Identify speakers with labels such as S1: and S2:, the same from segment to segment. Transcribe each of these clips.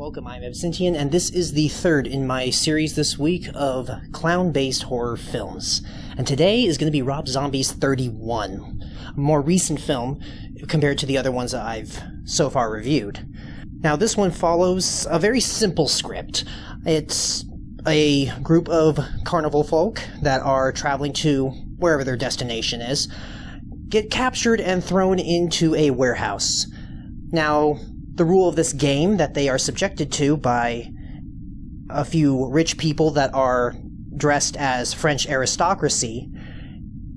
S1: Welcome, I'm Absintian, and this is the third in my series this week of clown-based horror films. And today is going to be Rob Zombie's 31, a more recent film compared to the other ones that I've so far reviewed. Now, this one follows a very simple script. It's a group of carnival folk that are traveling to wherever their destination is, get captured and thrown into a warehouse. Now, the rule of this game that they are subjected to by a few rich people that are dressed as French aristocracy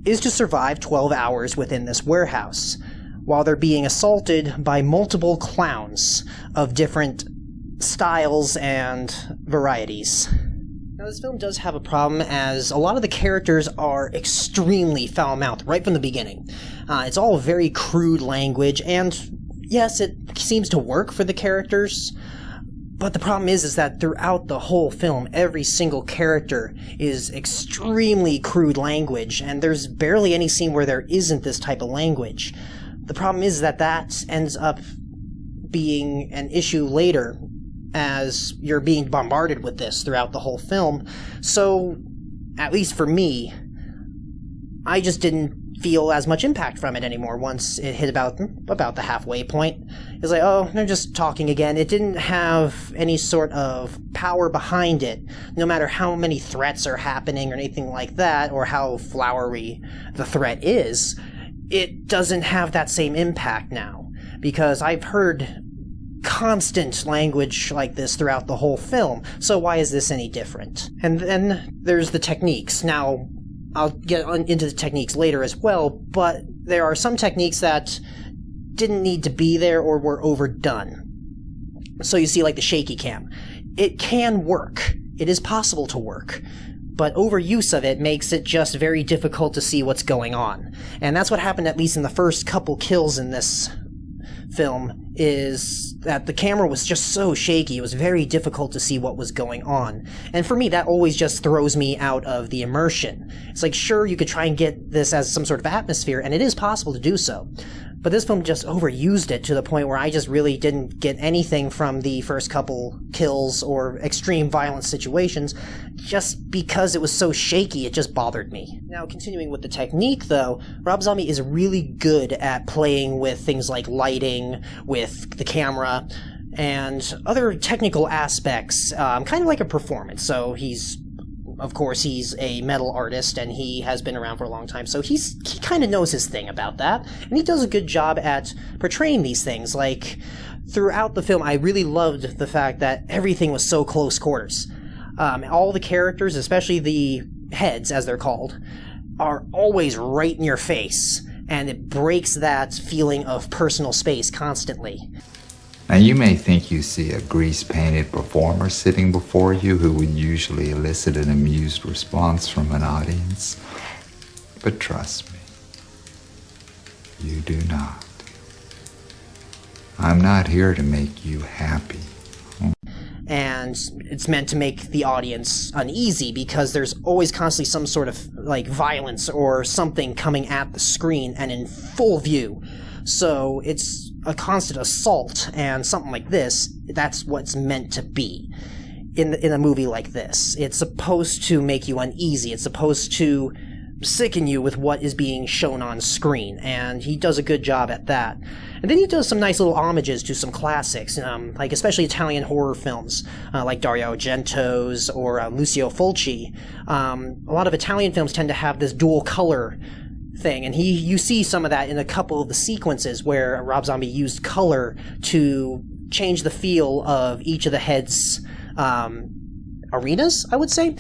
S1: is to survive 12 hours within this warehouse, while they're being assaulted by multiple clowns of different styles and varieties. Now, this film does have a problem, as a lot of the characters are extremely foul-mouthed right from the beginning. It's all very crude language, and yes, it seems to work for the characters, but the problem is that throughout the whole film, every single character is extremely crude language, and there's barely any scene where there isn't this type of language. The problem is that ends up being an issue later, as you're being bombarded with this throughout the whole film. So, at least for me, I just didn't feel as much impact from it anymore once it hit about the halfway point. It's like, oh, they're just talking again. It didn't have any sort of power behind it, no matter how many threats are happening or anything like that, or how flowery the threat is. It doesn't have that same impact now, because I've heard constant language like this throughout the whole film, so why is this any different? And then there's the techniques. Now, I'll get into the techniques later as well, but there are some techniques that didn't need to be there or were overdone. So you see, like the shaky cam. It can work. It is possible to work. But overuse of it makes it just very difficult to see what's going on. And that's what happened, at least in the first couple kills in this film, is that the camera was just so shaky. It was very difficult to see what was going on. And for me, that always just throws me out of the immersion. It's like, sure, you could try and get this as some sort of atmosphere, and it is possible to do so. But this film just overused it to the point where I just really didn't get anything from the first couple kills or extreme violent situations, just because it was so shaky. It just bothered me. Now, continuing with the technique, though, Rob Zombie is really good at playing with things like lighting, with the camera, and other technical aspects, kind of like a performance. So of course, he's a metal artist, and he has been around for a long time, so he kind of knows his thing about that, and he does a good job at portraying these things. Like, throughout the film, I really loved the fact that everything was so close quarters. All the characters, especially the heads, as they're called, are always right in your face, and it breaks that feeling of personal space constantly.
S2: Now, you may think you see a grease-painted performer sitting before you who would usually elicit an amused response from an audience. But trust me, you do not. I'm not here to make you happy.
S1: And it's meant to make the audience uneasy, because there's always constantly some sort of, like, violence or something coming at the screen and in full view. So it's a constant assault, and something like this, that's what's meant to be in a movie like this. It's supposed to make you uneasy. It's supposed to sicken you with what is being shown on screen, and he does a good job at that. And then he does some nice little homages to some classics, like especially Italian horror films, like Dario Argento's or Lucio Fulci. A lot of Italian films tend to have this dual color thing, and you see some of that in a couple of the sequences where Rob Zombie used color to change the feel of each of the heads' arenas, I would say.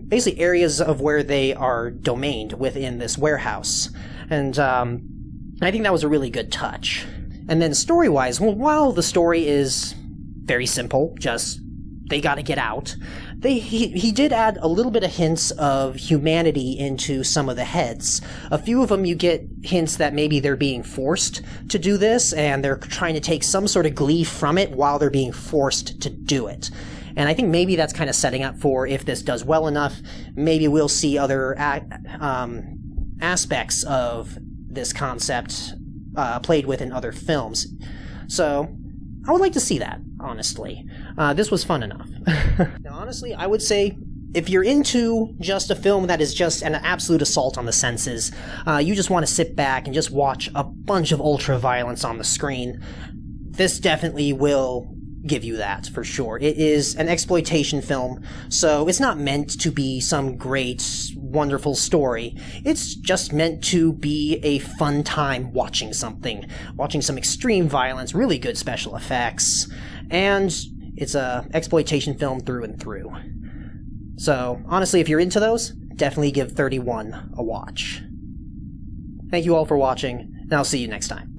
S1: Basically areas of where they are domained within this warehouse. And I think that was a really good touch. And then story-wise, well, while the story is very simple, just they gotta get out, he did add a little bit of hints of humanity into some of the heads. A few of them you get hints that maybe they're being forced to do this, and they're trying to take some sort of glee from it while they're being forced to do it. And I think maybe that's kind of setting up for, if this does well enough, maybe we'll see other aspects of this concept played with in other films. So I would like to see that. honestly. This was fun enough. Now, honestly, I would say if you're into just a film that is just an absolute assault on the senses, you just want to sit back and just watch a bunch of ultra-violence on the screen, this definitely will give you that, for sure. It is an exploitation film, so it's not meant to be some great, wonderful story. It's just meant to be a fun time watching something. Watching some extreme violence, really good special effects, and it's a exploitation film through and through. So, honestly, if you're into those, definitely give 31 a watch. Thank you all for watching, and I'll see you next time.